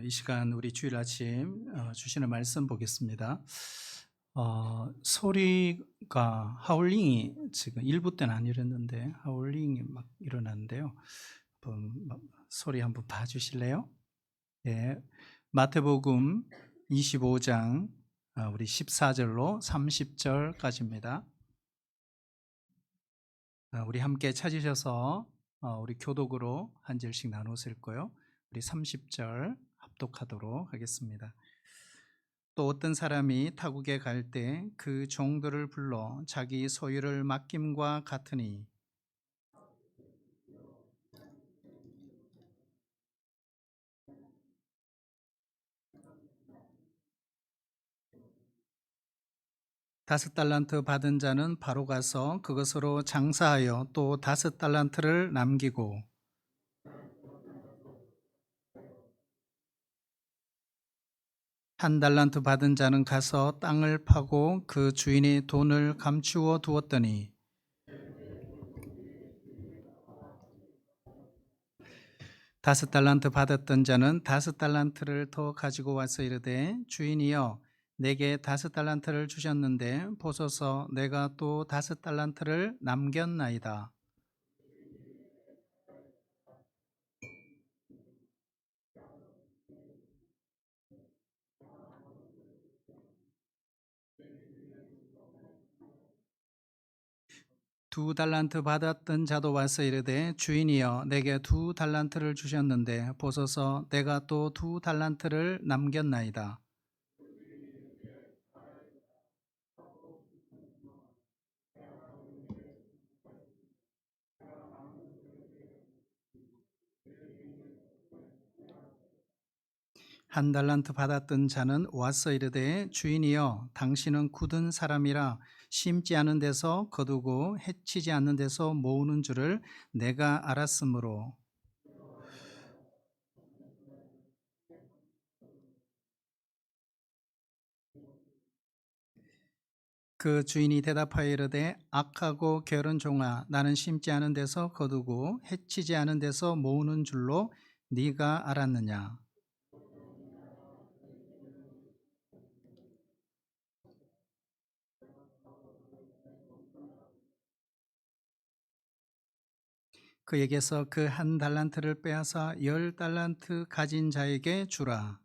이 시간 우리 주일 아침 주시는 말씀 보겠습니다. 소리가 하울링이 지금 일부 때는 안 일어났는데 하울링이 막 일어났는데요. 소리 한번 봐주실래요? 예, 마태복음 25장 우리 14절로 30절까지입니다. 우리 함께 찾으셔서 우리 교독으로 한 절씩 나누실 거요. 우리 30절 합독하도록 하겠습니다. 또 어떤 사람이 타국에 갈 때 그 종들을 불러 자기 소유를 맡김과 같으니 다섯 달란트 받은 자는 바로 가서 그것으로 장사하여 또 다섯 달란트를 남기고 한 달란트 받은 자는 가서 땅을 파고 그 주인이 돈을 감추어 두었더니 다섯 달란트 받았던 자는 다섯 달란트를 더 가지고 와서 이르되 주인이여 내게 다섯 달란트를 주셨는데 보소서 내가 또 다섯 달란트를 남겼나이다. 두 달란트 받았던 자도 와서 이르되 주인이여 내게 두 달란트를 주셨는데 보소서 내가 또 두 달란트를 남겼나이다. 한 달란트 받았던 자는 와서 이르되 주인이여 당신은 굳은 사람이라 심지 않은 데서 거두고 해치지 않는 데서 모으는 줄을 내가 알았으므로 그 주인이 대답하여 이르되 악하고 게으른 종아 나는 심지 않은 데서 거두고 해치지 않은 데서 모으는 줄로 네가 알았느냐. 그에게서 그 한 달란트를 빼앗아 열 달란트 가진 자에게 주라.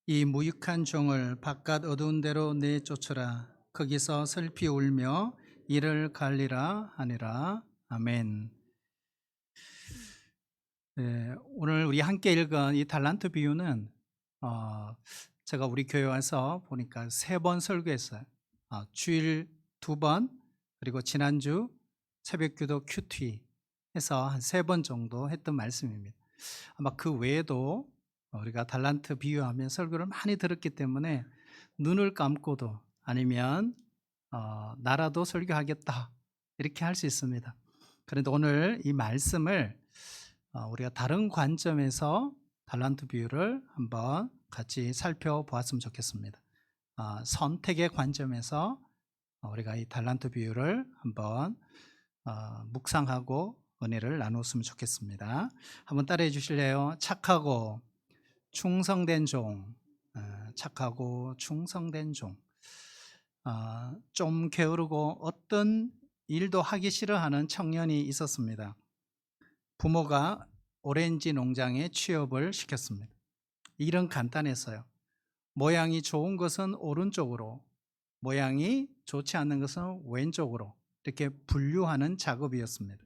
이 무익한 종을 바깥 어두운 데로 내쫓으라. 거기서 슬피 울며 이를 갈리라 하니라. 아멘. 네, 오늘 우리 함께 읽은 이 달란트 비유는 어, 제가 우리 교회 와서 보니까 세 번 설교했어요. 주일 두 번, 그리고 지난주 새벽기도 큐티 해서 한 세 번 정도 했던 말씀입니다. 아마 그 외에도 우리가 달란트 비유하면 설교를 많이 들었기 때문에 눈을 감고도 아니면 나라도 설교하겠다 이렇게 할 수 있습니다. 그런데 오늘 이 말씀을 우리가 다른 관점에서 달란트 비유를 한번 같이 살펴보았으면 좋겠습니다. 선택의 관점에서 우리가 이 달란트 비유를 한번 묵상하고 은혜를 나눴으면 좋겠습니다. 한번 따라해 주실래요? 착하고 충성된 종, 착하고 충성된 종. 좀 게으르고 어떤 일도 하기 싫어하는 청년이 있었습니다. 부모가 오렌지 농장에 취업을 시켰습니다. 일은 간단했어요. 모양이 좋은 것은 오른쪽으로, 모양이 좋지 않는 것은 왼쪽으로 이렇게 분류하는 작업이었습니다.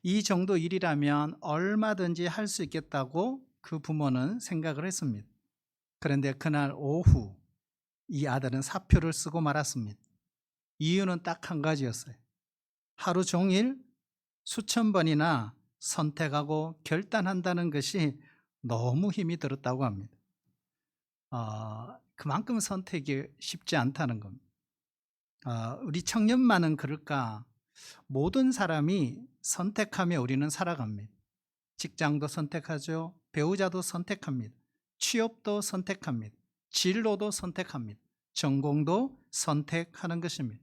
이 정도 일이라면 얼마든지 할 수 있겠다고 그 부모는 생각을 했습니다. 그런데 그날 오후 이 아들은 사표를 쓰고 말았습니다. 이유는 딱 한 가지였어요. 하루 종일 수천 번이나 선택하고 결단한다는 것이 너무 힘이 들었다고 합니다. 그만큼 선택이 쉽지 않다는 겁니다. 우리 청년만은 그럴까? 모든 사람이 선택하며 우리는 살아갑니다. 직장도 선택하죠. 배우자도 선택합니다. 취업도 선택합니다. 진로도 선택합니다. 전공도 선택하는 것입니다.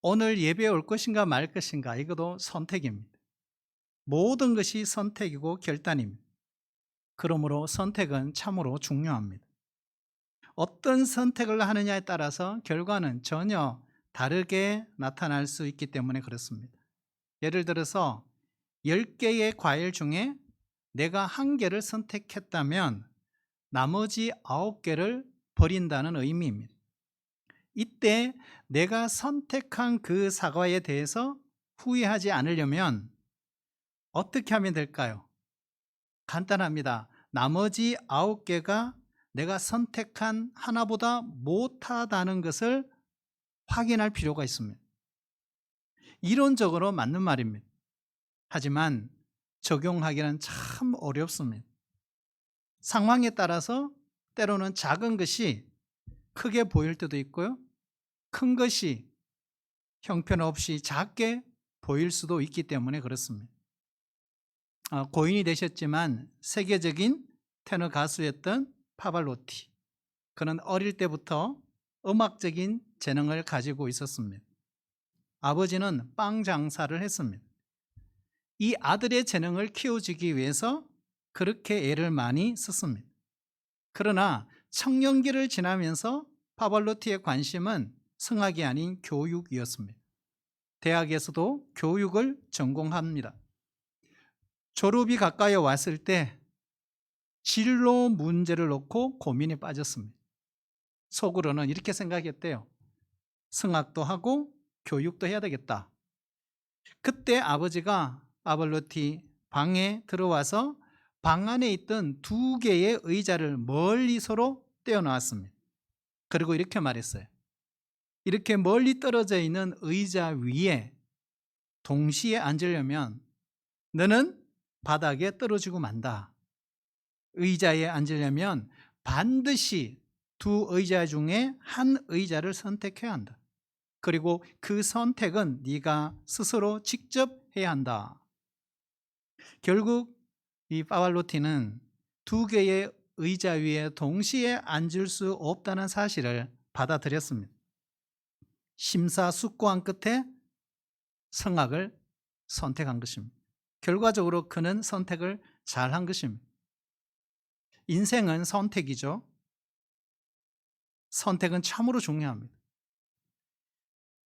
오늘 예배에 올 것인가 말 것인가 이것도 선택입니다. 모든 것이 선택이고 결단입니다. 그러므로 선택은 참으로 중요합니다. 어떤 선택을 하느냐에 따라서 결과는 전혀 다르게 나타날 수 있기 때문에 그렇습니다. 예를 들어서 10개의 과일 중에 내가 한 개를 선택했다면 나머지 9개를 버린다는 의미입니다. 이때 내가 선택한 그 사과에 대해서 후회하지 않으려면 어떻게 하면 될까요? 간단합니다. 나머지 9개가 내가 선택한 하나보다 못하다는 것을 확인할 필요가 있습니다. 이론적으로 맞는 말입니다. 하지만 적용하기는 참 어렵습니다. 상황에 따라서 때로는 작은 것이 크게 보일 때도 있고요. 큰 것이 형편없이 작게 보일 수도 있기 때문에 그렇습니다. 고인이 되셨지만 세계적인 테너 가수였던 파발로티. 그는 어릴 때부터 음악적인 재능을 가지고 있었습니다. 아버지는 빵 장사를 했습니다. 이 아들의 재능을 키워주기 위해서 그렇게 애를 많이 썼습니다. 그러나 청년기를 지나면서 파발로티의 관심은 성악이 아닌 교육이었습니다. 대학에서도 교육을 전공합니다. 졸업이 가까이 왔을 때 진로 문제를 놓고 고민에 빠졌습니다. 속으로는 이렇게 생각했대요. 성악도 하고 교육도 해야 되겠다. 그때 아버지가 파발로티 방에 들어와서 방 안에 있던 2개의 의자를 멀리 서로 떼어놓았습니다. 그리고 이렇게 말했어요. 이렇게 멀리 떨어져 있는 의자 위에 동시에 앉으려면 너는 바닥에 떨어지고 만다. 의자에 앉으려면 반드시 2 의자 중에 한 의자를 선택해야 한다. 그리고 그 선택은 네가 스스로 직접 해야 한다. 결국 이 파발로티는 2개의 의자 위에 동시에 앉을 수 없다는 사실을 받아들였습니다. 심사숙고한 끝에 성악을 선택한 것입니다. 결과적으로 그는 선택을 잘한 것입니다. 인생은 선택이죠. 선택은 참으로 중요합니다.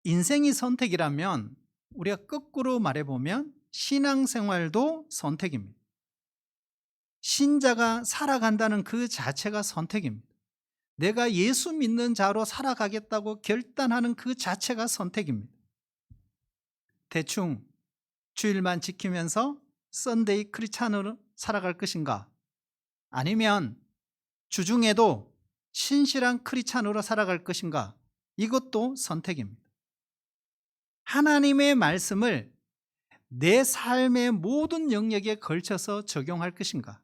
인생이 선택이라면 우리가 거꾸로 말해보면 신앙생활도 선택입니다. 신자가 살아간다는 그 자체가 선택입니다. 내가 예수 믿는 자로 살아가겠다고 결단하는 그 자체가 선택입니다. 대충 주일만 지키면서 썬데이 크리스찬으로 살아갈 것인가? 아니면 주중에도 신실한 크리스찬으로 살아갈 것인가? 이것도 선택입니다. 하나님의 말씀을 내 삶의 모든 영역에 걸쳐서 적용할 것인가?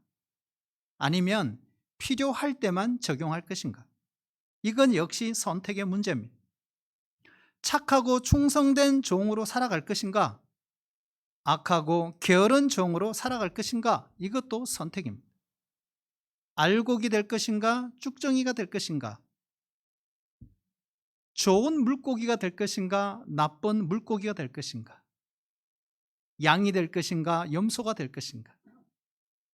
아니면 필요할 때만 적용할 것인가? 이건 역시 선택의 문제입니다. 착하고 충성된 종으로 살아갈 것인가? 악하고 게으른 종으로 살아갈 것인가? 이것도 선택입니다. 알곡이 될 것인가? 쭉정이가 될 것인가? 좋은 물고기가 될 것인가? 나쁜 물고기가 될 것인가? 양이 될 것인가? 염소가 될 것인가?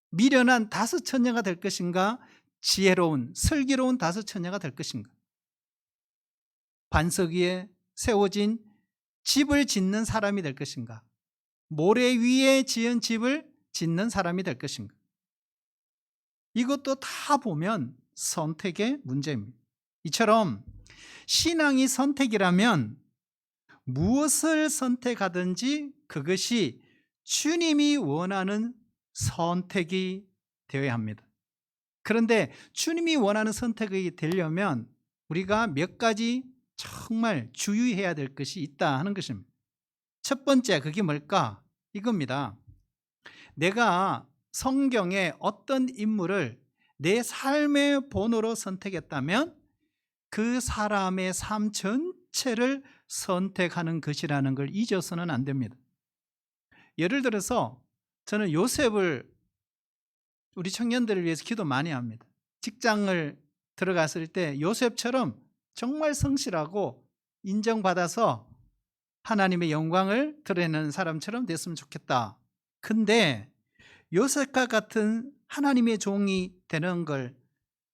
미련한 다섯처녀가 될 것인가? 지혜로운 슬기로운 다섯처녀가 될 것인가? 반석 위에 세워진 집을 짓는 사람이 될 것인가? 모래 위에 지은 집을 짓는 사람이 될 것인가? 이것도 다 보면 선택의 문제입니다. 이처럼 신앙이 선택이라면 무엇을 선택하든지 그것이 주님이 원하는 선택이 되어야 합니다. 그런데 주님이 원하는 선택이 되려면 우리가 몇 가지 정말 주의해야 될 것이 있다 하는 것입니다. 첫 번째, 그게 뭘까? 이겁니다. 내가 성경의 어떤 인물을 내 삶의 본으로 선택했다면 그 사람의 삶 전체를 선택하는 것이라는 걸 잊어서는 안 됩니다. 예를 들어서 저는 요셉을 우리 청년들을 위해서 기도 많이 합니다. 직장을 들어갔을 때 요셉처럼 정말 성실하고 인정받아서 하나님의 영광을 드러내는 사람처럼 됐으면 좋겠다. 근데 요셉과 같은 하나님의 종이 되는 걸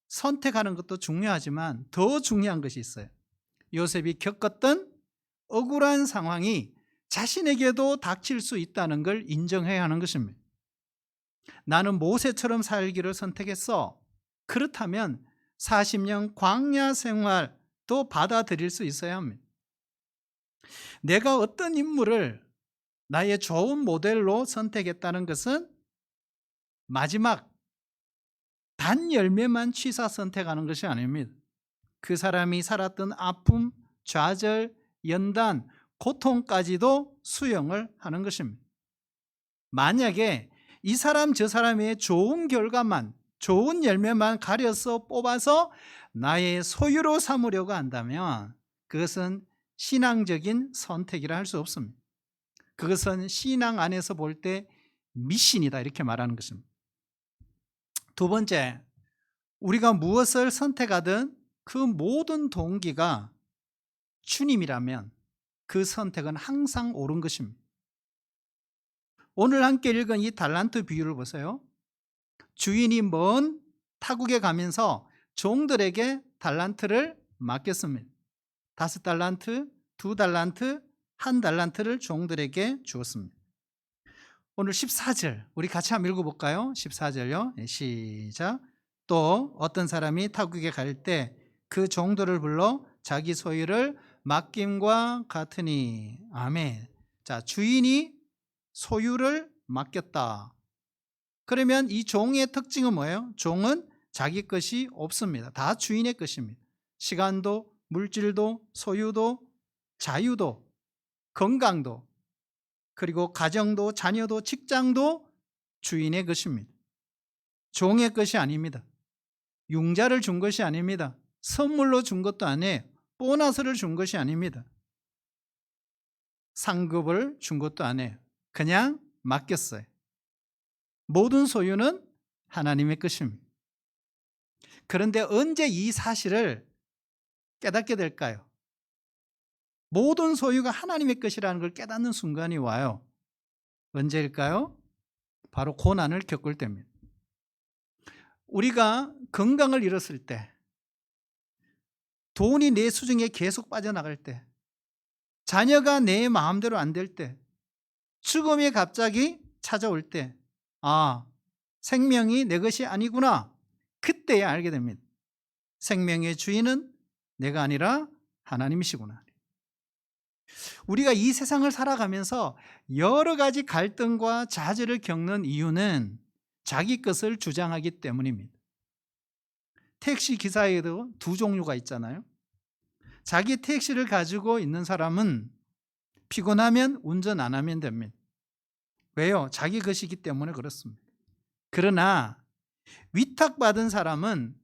선택하는 것도 중요하지만 더 중요한 것이 있어요. 요셉이 겪었던 억울한 상황이 자신에게도 닥칠 수 있다는 걸 인정해야 하는 것입니다. 나는 모세처럼 살기를 선택했어. 그렇다면 40년 광야 생활도 받아들일 수 있어야 합니다. 내가 어떤 인물을 나의 좋은 모델로 선택했다는 것은 마지막 단 열매만 취사 선택하는 것이 아닙니다. 그 사람이 살았던 아픔, 좌절, 연단, 고통까지도 수용을 하는 것입니다. 만약에 이 사람 저 사람의 좋은 결과만, 좋은 열매만 가려서 뽑아서 나의 소유로 삼으려고 한다면 그것은 신앙적인 선택이라 할 수 없습니다. 그것은 신앙 안에서 볼 때 미신이다 이렇게 말하는 것입니다. 두 번째, 우리가 무엇을 선택하든 그 모든 동기가 주님이라면 그 선택은 항상 옳은 것입니다. 오늘 함께 읽은 이 달란트 비유를 보세요. 주인이 먼 타국에 가면서 종들에게 달란트를 맡겼습니다. 5달란트, 2달란트, 1달란트를 종들에게 주었습니다. 오늘 14절 우리 같이 한번 읽어볼까요? 14절요. 시작. 또 어떤 사람이 타국에 갈 때 그 종들을 불러 자기 소유를 맡김과 같으니. 아멘. 자, 주인이 소유를 맡겼다. 그러면 이 종의 특징은 뭐예요? 종은 자기 것이 없습니다. 다 주인의 것입니다. 시간도, 물질도, 소유도, 자유도, 건강도, 그리고 가정도, 자녀도, 직장도 주인의 것입니다. 종의 것이 아닙니다. 융자를 준 것이 아닙니다. 선물로 준 것도 아니에요. 보너스를 준 것이 아닙니다. 상급을 준 것도 아니에요. 그냥 맡겼어요. 모든 소유는 하나님의 것입니다. 그런데 언제 이 사실을 깨닫게 될까요? 모든 소유가 하나님의 것이라는 걸 깨닫는 순간이 와요. 언제일까요? 바로 고난을 겪을 때입니다. 우리가 건강을 잃었을 때, 돈이 내 수중에 계속 빠져나갈 때, 자녀가 내 마음대로 안 될 때, 죽음이 갑자기 찾아올 때, 아, 생명이 내 것이 아니구나. 그때야 알게 됩니다. 생명의 주인은 내가 아니라 하나님이시구나. 우리가 이 세상을 살아가면서 여러 가지 갈등과 좌절을 겪는 이유는 자기 것을 주장하기 때문입니다. 택시 기사에도 두 종류가 있잖아요. 자기 택시를 가지고 있는 사람은 피곤하면 운전 안 하면 됩니다. 왜요? 자기 것이기 때문에 그렇습니다. 그러나 위탁받은 사람은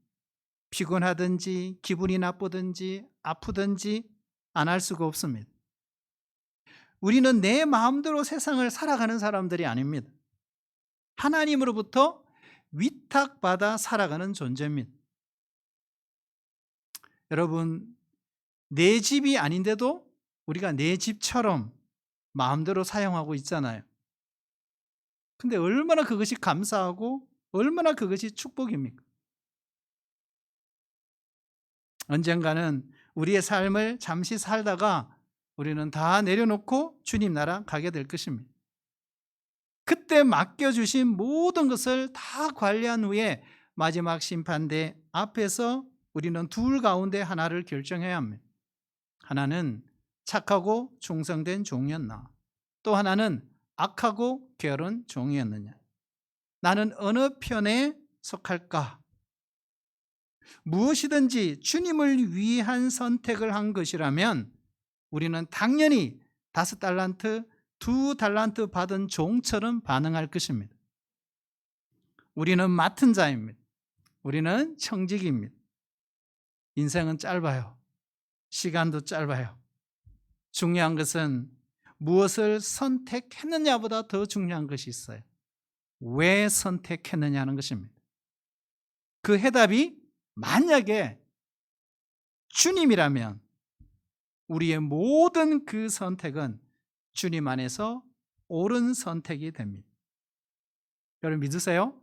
피곤하든지 기분이 나쁘든지 아프든지 안 할 수가 없습니다. 우리는 내 마음대로 세상을 살아가는 사람들이 아닙니다. 하나님으로부터 위탁받아 살아가는 존재입니다. 여러분, 내 집이 아닌데도 우리가 내 집처럼 마음대로 사용하고 있잖아요. 근데 얼마나 그것이 감사하고 얼마나 그것이 축복입니까? 언젠가는 우리의 삶을 잠시 살다가 우리는 다 내려놓고 주님 나라 가게 될 것입니다. 그때 맡겨주신 모든 것을 다 관리한 후에 마지막 심판대 앞에서 우리는 둘 가운데 하나를 결정해야 합니다. 하나는 착하고 충성된 종이었나, 또 하나는 악하고 게으른 종이었느냐. 나는 어느 편에 속할까? 무엇이든지 주님을 위한 선택을 한 것이라면 우리는 당연히 5달란트, 2달란트 받은 종처럼 반응할 것입니다. 우리는 맡은 자입니다. 우리는 청직입니다. 인생은 짧아요. 시간도 짧아요. 중요한 것은 무엇을 선택했느냐보다 더 중요한 것이 있어요. 왜 선택했느냐는 것입니다. 그 해답이 만약에 주님이라면 우리의 모든 그 선택은 주님 안에서 옳은 선택이 됩니다. 여러분 믿으세요?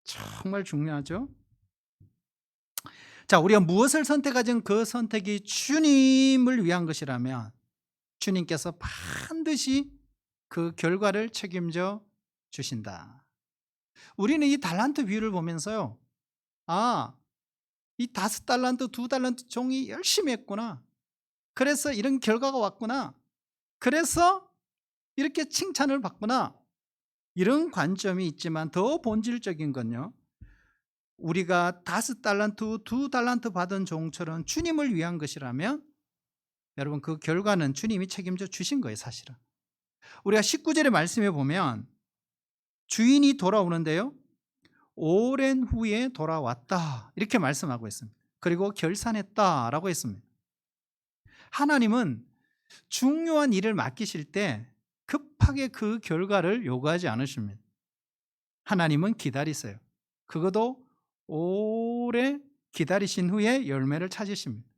정말 중요하죠? 자, 우리가 무엇을 선택하든 그 선택이 주님을 위한 것이라면 주님께서 반드시 그 결과를 책임져 주신다. 우리는 이 달란트 비유를 보면서요, 아, 이 5달란트, 2달란트 종이 열심히 했구나. 그래서 이런 결과가 왔구나. 그래서 이렇게 칭찬을 받구나. 이런 관점이 있지만 더 본질적인 건요, 우리가 5달란트, 2달란트 받은 종처럼 주님을 위한 것이라면 여러분 그 결과는 주님이 책임져 주신 거예요, 사실은. 우리가 19절의 말씀에 보면 주인이 돌아오는데요, 오랜 후에 돌아왔다 이렇게 말씀하고 있습니다. 그리고 결산했다라고 했습니다. 하나님은 중요한 일을 맡기실 때 급하게 그 결과를 요구하지 않으십니다. 하나님은 기다리세요. 그것도 오래 기다리신 후에 열매를 찾으십니다.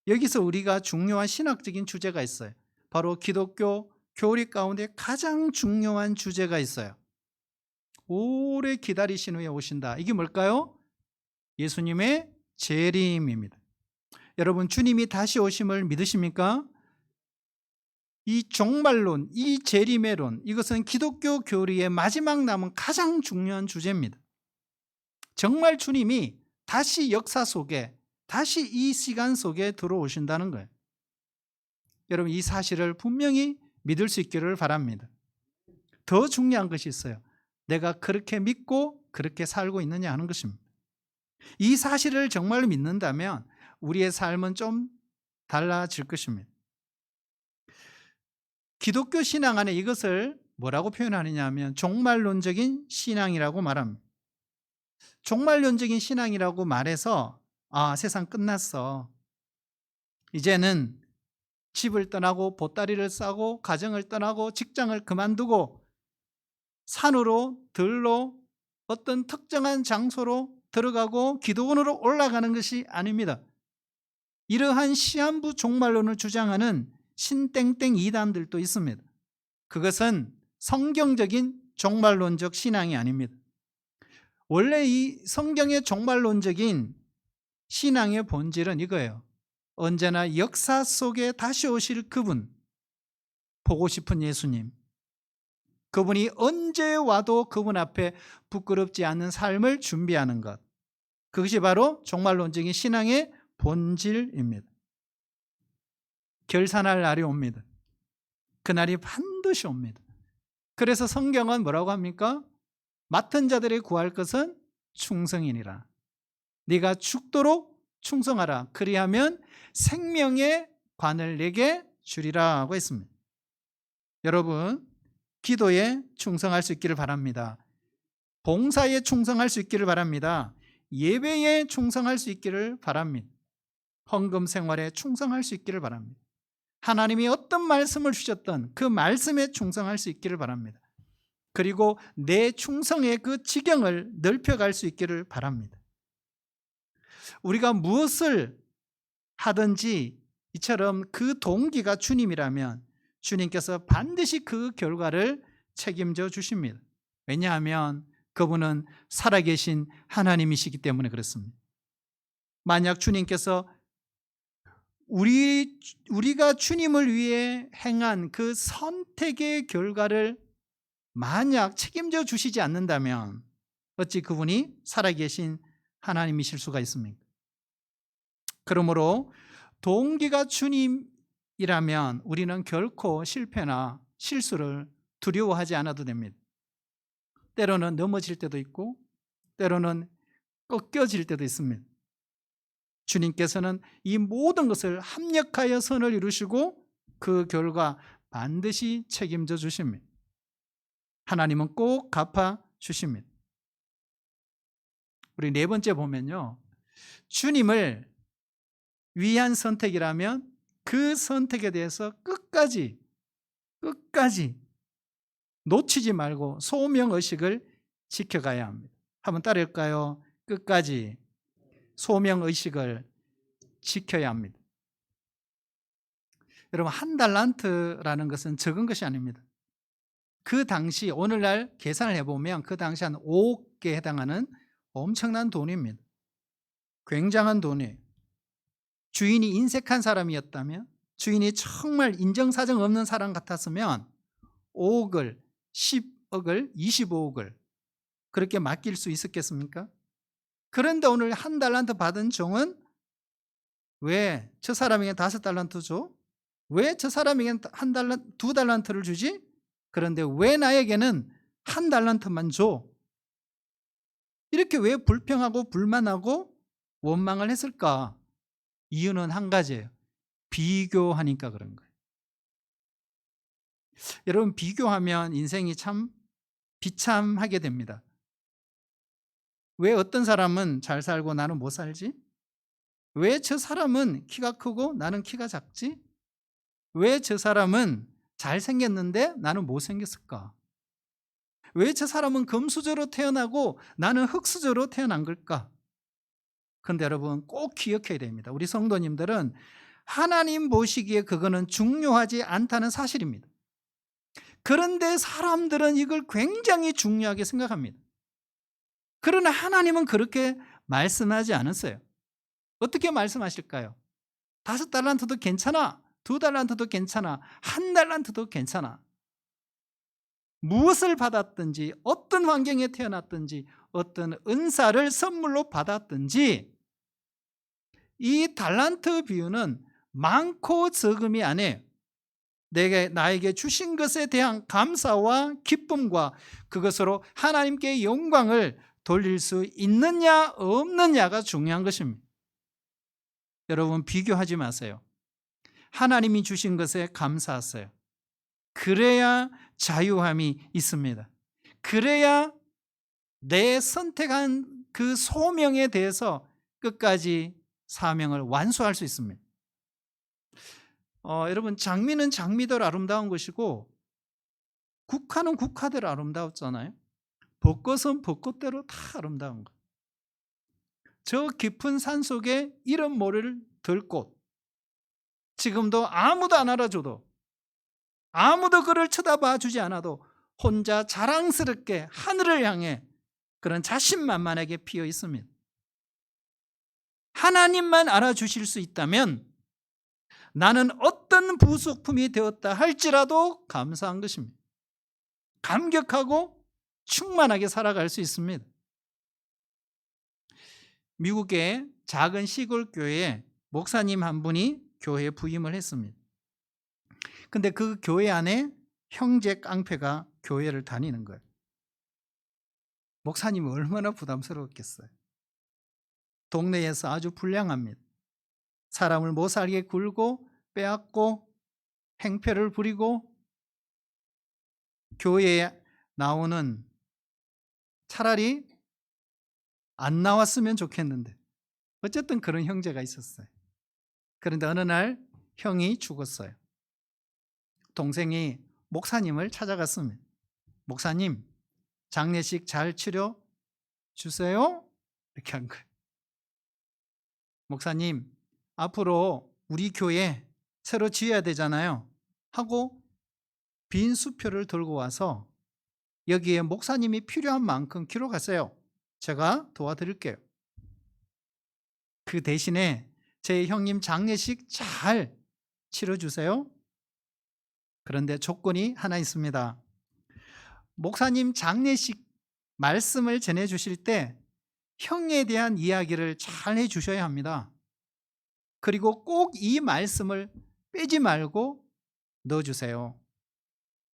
여기서 우리가 중요한 신학적인 주제가 있어요. 바로 기독교 교리 가운데 가장 중요한 주제가 있어요. 오래 기다리신 후에 오신다. 이게 뭘까요? 예수님의 재림입니다. 여러분 주님이 다시 오심을 믿으십니까? 이 종말론, 이 재림의론, 이것은 기독교 교리의 마지막 남은 가장 중요한 주제입니다. 정말 주님이 다시 역사 속에, 다시 이 시간 속에 들어오신다는 거예요. 여러분 이 사실을 분명히 믿을 수 있기를 바랍니다. 더 중요한 것이 있어요. 내가 그렇게 믿고 그렇게 살고 있느냐 하는 것입니다. 이 사실을 정말 믿는다면 우리의 삶은 좀 달라질 것입니다. 기독교 신앙 안에 이것을 뭐라고 표현하느냐 하면 종말론적인 신앙이라고 말합니다. 종말론적인 신앙이라고 말해서 세상 끝났어. 이제는 집을 떠나고 보따리를 싸고 가정을 떠나고 직장을 그만두고 산으로 들로 어떤 특정한 장소로 들어가고 기도원으로 올라가는 것이 아닙니다. 이러한 시한부 종말론을 주장하는 신땡땡 이단들도 있습니다. 그것은 성경적인 종말론적 신앙이 아닙니다. 원래 이 성경의 종말론적인 신앙의 본질은 이거예요. 언제나 역사 속에 다시 오실 그분, 보고 싶은 예수님, 그분이 언제 와도 그분 앞에 부끄럽지 않는 삶을 준비하는 것, 그것이 바로 종말론적인 신앙의 본질입니다. 결산할 날이 옵니다. 그날이 반드시 옵니다. 그래서 성경은 뭐라고 합니까? 맡은 자들이 구할 것은 충성이니라. 네가 죽도록 충성하라. 그리하면 생명의 관을 내게 주리라 하고 있습니다. 여러분 기도에 충성할 수 있기를 바랍니다. 봉사에 충성할 수 있기를 바랍니다. 예배에 충성할 수 있기를 바랍니다. 헌금 생활에 충성할 수 있기를 바랍니다. 하나님이 어떤 말씀을 주셨던 그 말씀에 충성할 수 있기를 바랍니다. 그리고 내 충성의 그 지경을 넓혀갈 수 있기를 바랍니다. 우리가 무엇을 하든지 이처럼 그 동기가 주님이라면 주님께서 반드시 그 결과를 책임져 주십니다. 왜냐하면 그분은 살아계신 하나님이시기 때문에 그렇습니다. 만약 주님께서 우리가 주님을 위해 행한 그 선택의 결과를 만약 책임져 주시지 않는다면 어찌 그분이 살아계신 하나님이실 수가 있습니까? 그러므로 동기가 주님이라면 우리는 결코 실패나 실수를 두려워하지 않아도 됩니다. 때로는 넘어질 때도 있고 때로는 꺾여질 때도 있습니다. 주님께서는 이 모든 것을 합력하여 선을 이루시고 그 결과 반드시 책임져 주십니다. 하나님은 꼭 갚아 주십니다. 우리 네 번째 보면요, 주님을 위한 선택이라면 그 선택에 대해서 끝까지 놓치지 말고 소명의식을 지켜가야 합니다. 한번 따라할까요? 끝까지 소명의식을 지켜야 합니다. 여러분, 한 달란트라는 것은 적은 것이 아닙니다. 그 당시 오늘날 계산을 해보면 그 당시 한 5억에 해당하는 엄청난 돈입니다. 굉장한 돈이에요. 주인이 인색한 사람이었다면, 주인이 정말 인정사정 없는 사람 같았으면 5억을, 10억을, 25억을 그렇게 맡길 수 있었겠습니까? 그런데 오늘 한 달란트 받은 종은 왜 저 사람에게 5달란트 줘? 왜 저 사람에게는 한 달란트, 2달란트를 주지? 그런데 왜 나에게는 한 달란트만 줘? 이렇게 왜 불평하고 불만하고 원망을 했을까? 이유는 한 가지예요. 비교하니까 그런 거예요. 여러분, 비교하면 인생이 참 비참하게 됩니다. 왜 어떤 사람은 잘 살고 나는 못 살지? 왜 저 사람은 키가 크고 나는 키가 작지? 왜 저 사람은 잘생겼는데 나는 못생겼을까? 왜 저 사람은 금수저로 태어나고 나는 흙수저로 태어난 걸까? 근데 여러분, 꼭 기억해야 됩니다. 우리 성도님들은 하나님 보시기에 그거는 중요하지 않다는 사실입니다. 그런데 사람들은 이걸 굉장히 중요하게 생각합니다. 그러나 하나님은 그렇게 말씀하지 않았어요. 어떻게 말씀하실까요? 5달란트도 괜찮아, 2달란트도 괜찮아, 1달란트도 괜찮아. 무엇을 받았든지, 어떤 환경에 태어났든지, 어떤 은사를 선물로 받았든지, 이 달란트 비유는 많고 적음이 아니에요. 나에게 주신 것에 대한 감사와 기쁨과 그것으로 하나님께 영광을 돌릴 수 있느냐 없느냐가 중요한 것입니다. 여러분, 비교하지 마세요. 하나님이 주신 것에 감사하세요. 그래야 자유함이 있습니다. 그래야 내 선택한 그 소명에 대해서 끝까지 사명을 완수할 수 있습니다. 여러분, 장미는 장미대로 아름다운 것이고 국화는 국화대로 아름다웠잖아요. 벚꽃은 벚꽃대로 다 아름다운 것. 저 깊은 산 속에 이름 모를 들꽃, 지금도 아무도 안 알아줘도, 아무도 그를 쳐다봐 주지 않아도 혼자 자랑스럽게 하늘을 향해 그런 자신만만하게 피어 있습니다. 하나님만 알아주실 수 있다면 나는 어떤 부속품이 되었다 할지라도 감사한 것입니다. 감격하고 충만하게 살아갈 수 있습니다. 미국의 작은 시골 교회에 목사님 한 분이 교회에 부임을 했습니다. 근데 그 교회 안에 형제 깡패가 교회를 다니는 거예요. 목사님이 얼마나 부담스러웠겠어요. 동네에서 아주 불량합니다. 사람을 못 살게 굴고 빼앗고 행패를 부리고, 교회에 나오는, 차라리 안 나왔으면 좋겠는데 어쨌든 그런 형제가 있었어요. 그런데 어느 날 형이 죽었어요. 동생이 목사님을 찾아갔습니다. 목사님, 장례식 잘 치료 주세요. 이렇게 한 거예요. 목사님, 앞으로 우리 교회 새로 지어야 되잖아요 하고 빈 수표를 들고 와서 여기에 목사님이 필요한 만큼 기록하세요. 제가 도와드릴게요. 그 대신에 제 형님 장례식 잘 치러주세요. 그런데 조건이 하나 있습니다. 목사님 장례식 말씀을 전해주실 때 형에 대한 이야기를 잘 해주셔야 합니다. 그리고 꼭 이 말씀을 빼지 말고 넣어주세요.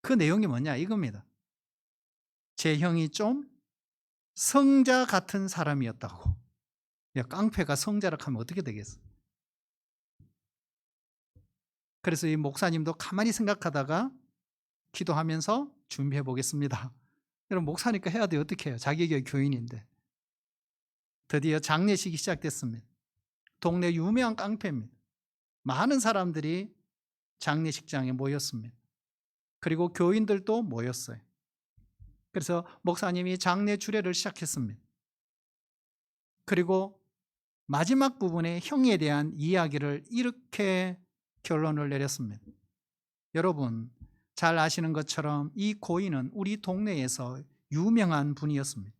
그 내용이 뭐냐 이겁니다. 제 형이 좀 성자 같은 사람이었다고. 야, 깡패가 성자라 하면 어떻게 되겠어? 그래서 이 목사님도 가만히 생각하다가 기도하면서 준비해 보겠습니다. 여러분, 목사니까 해야 돼요. 어떻게 해요? 자기 교회 교인인데. 드디어 장례식이 시작됐습니다. 동네 유명한 깡패입니다. 많은 사람들이 장례식장에 모였습니다. 그리고 교인들도 모였어요. 그래서 목사님이 장례 주례를 시작했습니다. 그리고 마지막 부분에 형에 대한 이야기를 이렇게 결론을 내렸습니다. 여러분, 잘 아시는 것처럼 이 고인은 우리 동네에서 유명한 분이었습니다.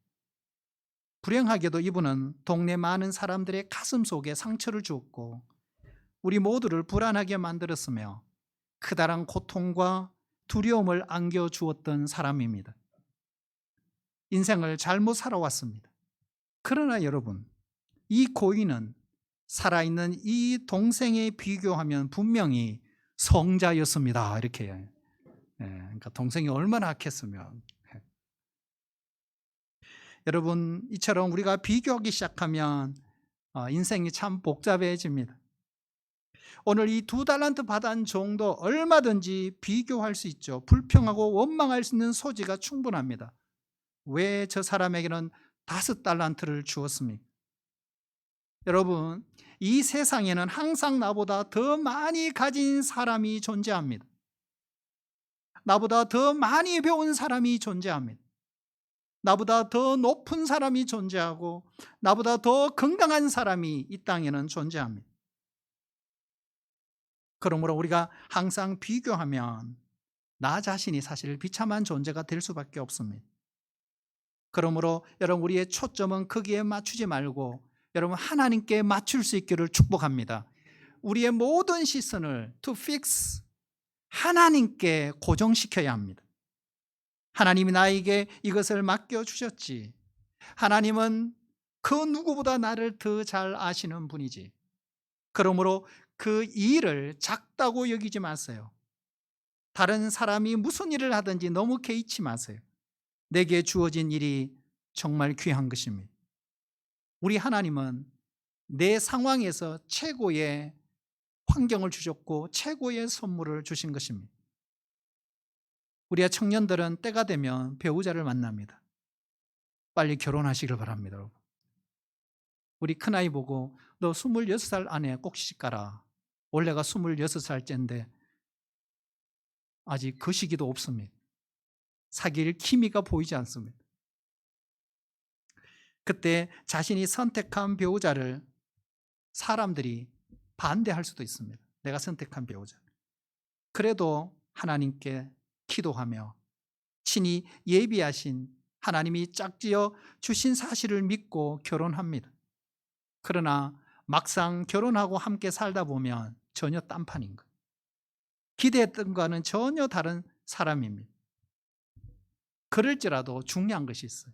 불행하게도 이분은 동네 많은 사람들의 가슴 속에 상처를 주었고 우리 모두를 불안하게 만들었으며 크다란 고통과 두려움을 안겨주었던 사람입니다. 인생을 잘못 살아왔습니다. 그러나 여러분, 이 고인은 살아있는 이 동생에 비교하면 분명히 성자였습니다. 이렇게 해요. 그러니까 동생이 얼마나 악했으면. 여러분, 이처럼 우리가 비교하기 시작하면 인생이 참 복잡해집니다. 오늘 이 2달란트 받은 종도 얼마든지 비교할 수 있죠. 불평하고 원망할 수 있는 소지가 충분합니다. 왜 저 사람에게는 5달란트를 주었습니까? 여러분, 이 세상에는 항상 나보다 더 많이 가진 사람이 존재합니다. 나보다 더 많이 배운 사람이 존재합니다. 나보다 더 높은 사람이 존재하고 나보다 더 건강한 사람이 이 땅에는 존재합니다. 그러므로 우리가 항상 비교하면 나 자신이 사실 비참한 존재가 될 수밖에 없습니다. 그러므로 여러분, 우리의 초점은 거기에 맞추지 말고 여러분, 하나님께 맞출 수 있기를 축복합니다. 우리의 모든 시선을 to fix 하나님께 고정시켜야 합니다. 하나님이 나에게 이것을 맡겨주셨지. 하나님은 그 누구보다 나를 더 잘 아시는 분이지. 그러므로 그 일을 작다고 여기지 마세요. 다른 사람이 무슨 일을 하든지 너무 개의치 마세요. 내게 주어진 일이 정말 귀한 것입니다. 우리 하나님은 내 상황에서 최고의 환경을 주셨고 최고의 선물을 주신 것입니다. 우리의 청년들은 때가 되면 배우자를 만납니다. 빨리 결혼하시길 바랍니다. 여러분. 우리 큰아이 보고 너 26살 안에 꼭 시집가라. 원래가 26살째인데 아직 그 시기도 없습니다. 사귈 기미가 보이지 않습니다. 그때 자신이 선택한 배우자를 사람들이 반대할 수도 있습니다. 내가 선택한 배우자. 그래도 하나님께 기도하며 친히 예비하신 하나님이 짝지어 주신 사실을 믿고 결혼합니다. 그러나 막상 결혼하고 함께 살다 보면 전혀 딴판인 거예요. 기대했던 것과는 전혀 다른 사람입니다. 그럴지라도 중요한 것이 있어요.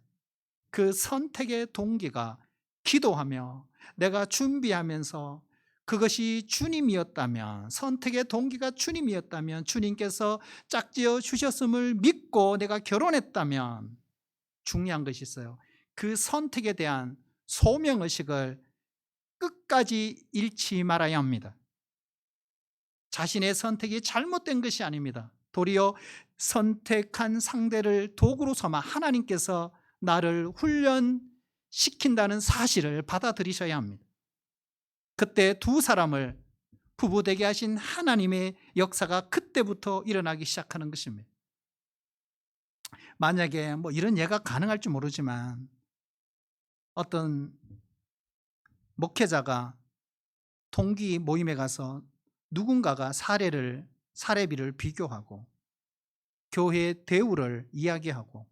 그 선택의 동기가 기도하며 내가 준비하면서 그것이 주님이었다면, 선택의 동기가 주님이었다면, 주님께서 짝지어 주셨음을 믿고 내가 결혼했다면 중요한 것이 있어요. 그 선택에 대한 소명의식을 끝까지 잃지 말아야 합니다. 자신의 선택이 잘못된 것이 아닙니다. 도리어 선택한 상대를 도구로 삼아 하나님께서 나를 훈련시킨다는 사실을 받아들이셔야 합니다. 그때 두 사람을 부부되게 하신 하나님의 역사가 그때부터 일어나기 시작하는 것입니다. 만약에 이런 예가 가능할지 모르지만 어떤 목회자가 동기 모임에 가서 누군가가 사례비를 비교하고 교회 대우를 이야기하고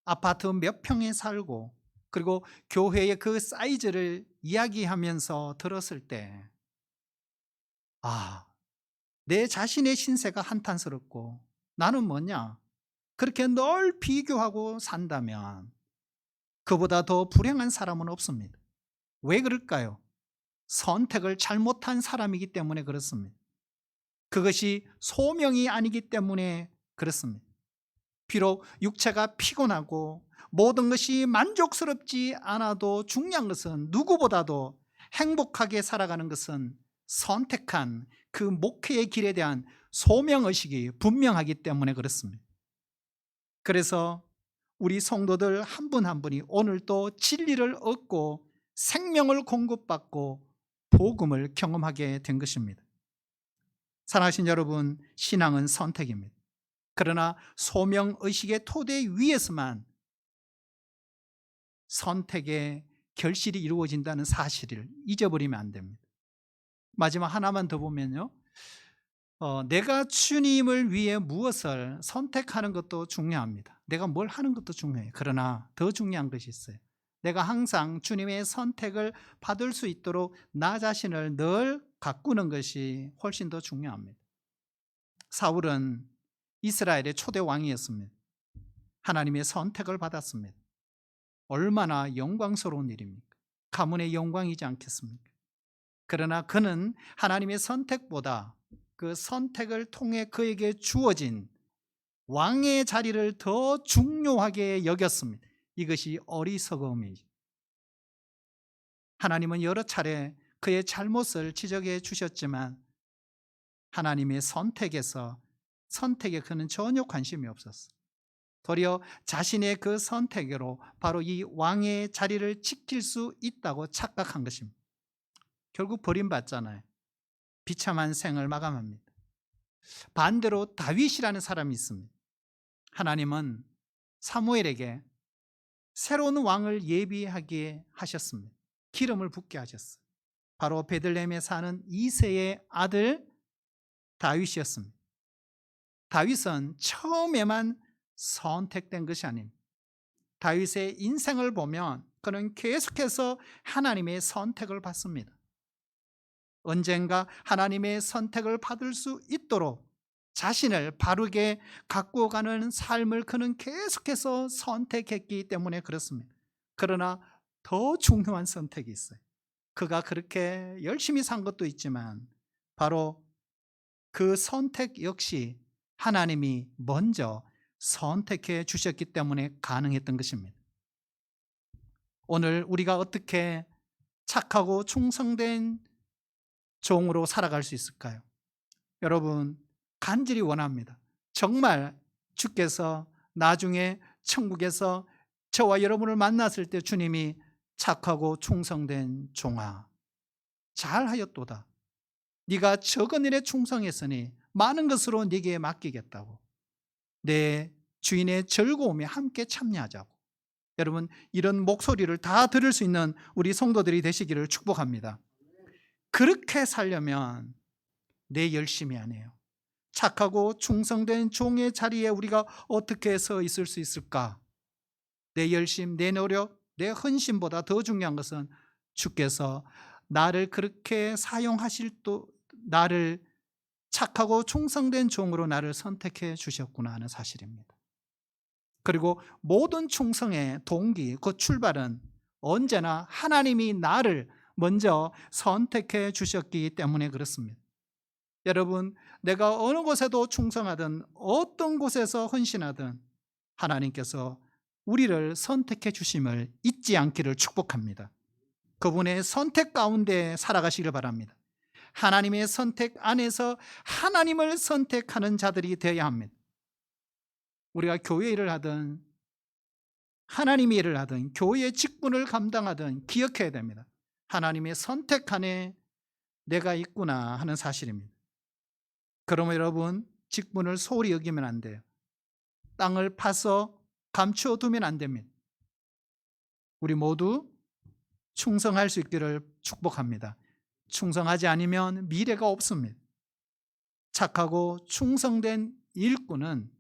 아파트 몇 평에 살고 그리고 교회의 그 사이즈를 이야기하면서 들었을 때 내 자신의 신세가 한탄스럽고 나는 뭐냐? 그렇게 늘 비교하고 산다면 그보다 더 불행한 사람은 없습니다. 왜 그럴까요? 선택을 잘못한 사람이기 때문에 그렇습니다. 그것이 소명이 아니기 때문에 그렇습니다. 비록 육체가 피곤하고 모든 것이 만족스럽지 않아도 중요한 것은 누구보다도 행복하게 살아가는 것은 선택한 그 목회의 길에 대한 소명의식이 분명하기 때문에 그렇습니다. 그래서 우리 성도들 한 분 한 분이 오늘 또 진리를 얻고 생명을 공급받고 복음을 경험하게 된 것입니다. 사랑하신 여러분, 신앙은 선택입니다. 그러나 소명의식의 토대 위에서만 선택의 결실이 이루어진다는 사실을 잊어버리면 안 됩니다. 마지막 하나만 더 보면요, 내가 주님을 위해 무엇을 선택하는 것도 중요합니다. 내가 뭘 하는 것도 중요해요. 그러나 더 중요한 것이 있어요. 내가 항상 주님의 선택을 받을 수 있도록 나 자신을 늘 가꾸는 것이 훨씬 더 중요합니다. 사울은 이스라엘의 초대 왕이었습니다. 하나님의 선택을 받았습니다. 얼마나 영광스러운 일입니까? 가문의 영광이지 않겠습니까? 그러나 그는 하나님의 선택보다 그 선택을 통해 그에게 주어진 왕의 자리를 더 중요하게 여겼습니다. 이것이 어리석음이죠. 하나님은 여러 차례 그의 잘못을 지적해 주셨지만 하나님의 선택에 그는 전혀 관심이 없었어요. 도리어 자신의 그 선택으로 바로 이 왕의 자리를 지킬 수 있다고 착각한 것입니다. 결국 버림받잖아요. 비참한 생을 마감합니다. 반대로 다윗이라는 사람이 있습니다. 하나님은 사무엘에게 새로운 왕을 예비하게 하셨습니다. 기름을 붓게 하셨어요. 바로 베들레헴에 사는 이새의 아들 다윗이었습니다. 다윗은 처음에만 선택된 것이 아닙니다. 다윗의 인생을 보면 그는 계속해서 하나님의 선택을 받습니다. 언젠가 하나님의 선택을 받을 수 있도록 자신을 바르게 가꾸어가는 삶을 그는 계속해서 선택했기 때문에 그렇습니다. 그러나 더 중요한 선택이 있어요. 그가 그렇게 열심히 산 것도 있지만 바로 그 선택 역시 하나님이 먼저 선택해 주셨기 때문에 가능했던 것입니다. 오늘 우리가 어떻게 착하고 충성된 종으로 살아갈 수 있을까요? 여러분, 간절히 원합니다. 정말 주께서 나중에 천국에서 저와 여러분을 만났을 때 주님이 착하고 충성된 종아, 잘하였도다. 네가 적은 일에 충성했으니 많은 것으로 네게 맡기겠다고. 내 주인의 즐거움에 함께 참여하자고. 여러분, 이런 목소리를 다 들을 수 있는 우리 성도들이 되시기를 축복합니다. 그렇게 살려면 내 열심이 아니에요. 착하고 충성된 종의 자리에 우리가 어떻게 서 있을 수 있을까? 내 열심, 내 노력, 내 헌신보다 더 중요한 것은 주께서 나를 그렇게 사용하실 또 나를 착하고 충성된 종으로 나를 선택해 주셨구나 하는 사실입니다. 그리고 모든 충성의 동기, 그 출발은 언제나 하나님이 나를 먼저 선택해 주셨기 때문에 그렇습니다. 여러분, 내가 어느 곳에도 충성하든 어떤 곳에서 헌신하든 하나님께서 우리를 선택해 주심을 잊지 않기를 축복합니다. 그분의 선택 가운데 살아가시길 바랍니다. 하나님의 선택 안에서 하나님을 선택하는 자들이 되어야 합니다. 우리가 교회 일을 하든 하나님의 일을 하든 교회의 직분을 감당하든 기억해야 됩니다. 하나님의 선택 안에 내가 있구나 하는 사실입니다. 그러면 여러분, 직분을 소홀히 여기면 안 돼요. 땅을 파서 감추어 두면 안 됩니다. 우리 모두 충성할 수 있기를 축복합니다. 충성하지 않으면 미래가 없습니다. 착하고 충성된 일꾼은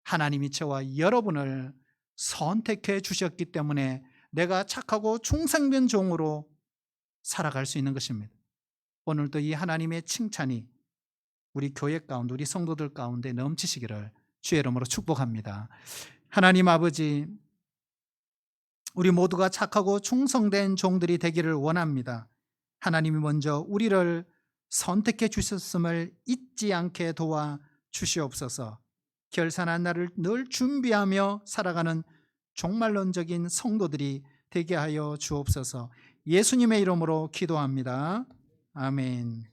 하나님이 저와 여러분을 선택해 주셨기 때문에 내가 착하고 충성된 종으로 살아갈 수 있는 것입니다. 오늘도 이 하나님의 칭찬이 우리 교회 가운데, 우리 성도들 가운데 넘치시기를 주의 이름으로 축복합니다. 하나님 아버지, 우리 모두가 착하고 충성된 종들이 되기를 원합니다. 하나님이 먼저 우리를 선택해 주셨음을 잊지 않게 도와 주시옵소서. 결산한 날을 늘 준비하며 살아가는 종말론적인 성도들이 되게 하여 주옵소서. 예수님의 이름으로 기도합니다. 아멘.